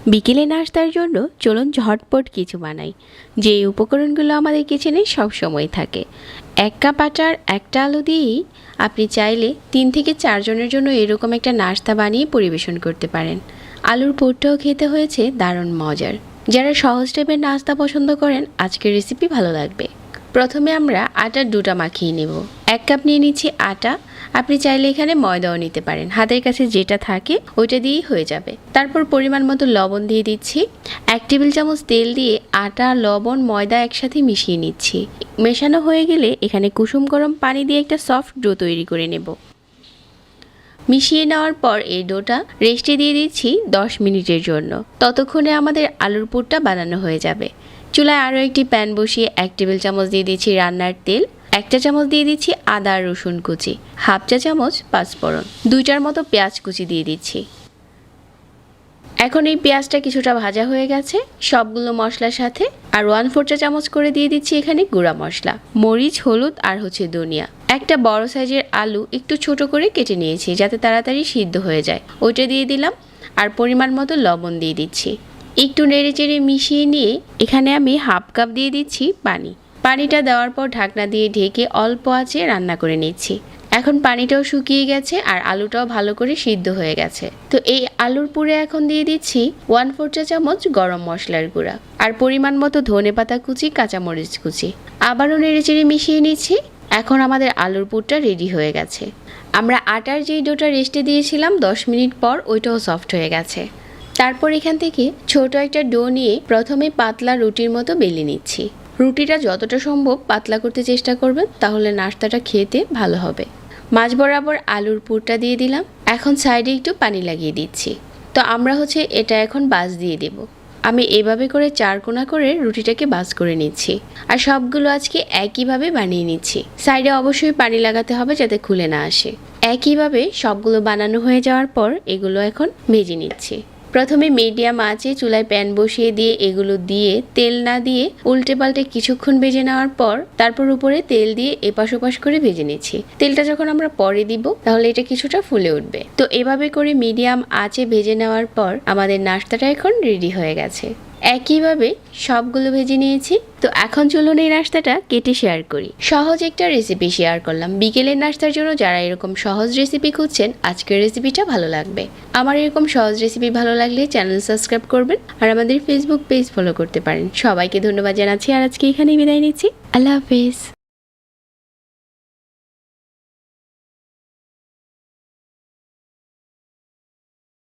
বিকেলে নাস্তার জন্য চলুন ঝটপট কিছু বানাই। যে উপকরণগুলো আমাদের কিচেনে সব সময় থাকে। 1 কাপ আটার 1টা আলু দিয়েই আপনি চাইলে 3 থেকে 4 জনের জন্য এরকম একটা নাস্তা বানিয়ে পরিবেশন করতে পারেন। আলুর পুরটাও খেতে হয়েছে দারুণ মজার। যারা সহজ টাইপের নাস্তা পছন্দ করেন আজকের রেসিপি ভালো লাগবে। প্রথমে আমরা আটার ডোটা মাখিয়ে নেব। 1 কাপ নিয়ে নিচ্ছি আটা। আপনি চাইলে এখানে ময়দাও নিতে পারেন, হাতের কাছে যেটা থাকে ওইটা দিয়েই হয়ে যাবে। তারপর পরিমাণ মতো লবণ দিয়ে দিচ্ছি। 1 টেবিল চামচ তেল দিয়ে আটা, লবণ, ময়দা একসাথে মিশিয়ে নিচ্ছি। মেশানো হয়ে গেলে এখানে কুসুম গরম পানি দিয়ে একটা সফট ডো তৈরি করে নেব। মিশিয়ে নেওয়ার পর এই ডোটা রেস্টে দিয়ে দিচ্ছি 10 মিনিটের জন্য। ততক্ষণে আমাদের আলুর পুরটা বানানো হয়ে যাবে। চুলায় আরও একটি প্যান বসিয়ে 1 টেবিল চামচ দিয়ে দিচ্ছি রান্নার তেল। 1 চা চামচ দিয়ে দিচ্ছি আদা আর রসুন কুচি, 1/2 চা চামচ পাঁচফোড়ন, 2টার মতো পেঁয়াজ কুচি দিয়ে দিচ্ছি। এখন এই পেঁয়াজটা কিছুটা ভাজা হয়ে গেছে। সবগুলো মশলার সাথে আর 1/4 চা চামচ করে দিয়ে দিচ্ছি এখানে গুঁড়া মশলা, মরিচ, হলুদ আর ধনিয়া। একটা বড় সাইজের আলু একটু ছোট করে কেটে নিয়েছি যাতে তাড়াতাড়ি সিদ্ধ হয়ে যায়, ওইটা দিয়ে দিলাম। আর পরিমাণ মতো লবণ দিয়ে দিচ্ছি। একটু নেড়েচেড়ে মিশিয়ে নিয়ে এখানে আমি 1/2 কাপ দিয়ে দিচ্ছি পানি। পানিটা দেওয়ার পর ঢাকনা দিয়ে ঢেকে অল্প আঁচে রান্না করে নিচ্ছি। এখন পানিটাও শুকিয়ে গেছে আর আলুটাও ভালো করে সিদ্ধ হয়ে গেছে। তো এই আলুর পুরে এখন দিয়ে দিচ্ছি 1/4 চা চামচ গরম মশলার গুঁড়া আর পরিমাণ মতো ধনেপাতা কুচি, কাঁচামরিচ কুচি। আবারও নেড়েচেড়ে মিশিয়ে নিচ্ছি। এখন আমাদের আলুর পুরটা রেডি হয়ে গেছে। আমরা আটার যেই ডোটা রেস্টে দিয়েছিলাম 10 মিনিট পর ওইটাও সফট হয়ে গেছে। তারপর এখান থেকে ছোট একটা ডো নিয়ে প্রথমে পাতলা রুটির মতো বেলে নিচ্ছি। রুটিটা যতটা সম্ভব পাতলা করতে চেষ্টা করবেন, তাহলে নাস্তাটা খেতে ভালো হবে। মাঝ বরাবর আলুর পুরটা দিয়ে দিলাম। এখন সাইডে একটু পানি লাগিয়ে দিচ্ছি। তো আমরা এটা এখন বাজ দিয়ে দেব। আমি এভাবে করে 4 কোণা করে রুটিটাকে বাজ করে নিচ্ছি। আর সবগুলো আজকে একইভাবে বানিয়ে নিচ্ছি। সাইডে অবশ্যই পানি লাগাতে হবে যাতে খুলে না আসে। একইভাবে সবগুলো বানানো হয়ে যাওয়ার পর এগুলো এখন ভেজে নিচ্ছি। প্রথমে মিডিয়াম আঁচে চুলায় প্যান বসিয়ে দিয়ে এগুলো দিয়ে তেল না দিয়ে উল্টে পাল্টে কিছুক্ষণ ভেজে নেওয়ার পর তারপর উপরে তেল দিয়ে এপাশ ওপাশ করে ভেজে নিচ্ছি। তেলটা যখন আমরা পরে দিব তাহলে এটা কিছুটা ফুলে উঠবে। তো এভাবে করে মিডিয়াম আঁচে ভেজে নেওয়ার পর আমাদের নাস্তাটা এখন রেডি হয়ে গেছে। একইভাবে সবগুলো ভেজে নিয়েছি। তো এখন চলুন এই নাস্তাটা কেটে শেয়ার করি। সহজ একটা রেসিপি শেয়ার করলাম বিকেলের নাস্তার জন্য। যারা এরকম সহজ রেসিপি খুঁজছেন আজকের রেসিপিটা ভালো লাগবে। আমার এরকম সহজ রেসিপি ভালো লাগলে চ্যানেল সাবস্ক্রাইব করবেন আর আমাদের ফেসবুক পেজ ফলো করতে পারেন। সবাইকে ধন্যবাদ জানাচ্ছি আর আজকে এখানেই বিদায় নিচ্ছি। আল্লাহ হাফেজ।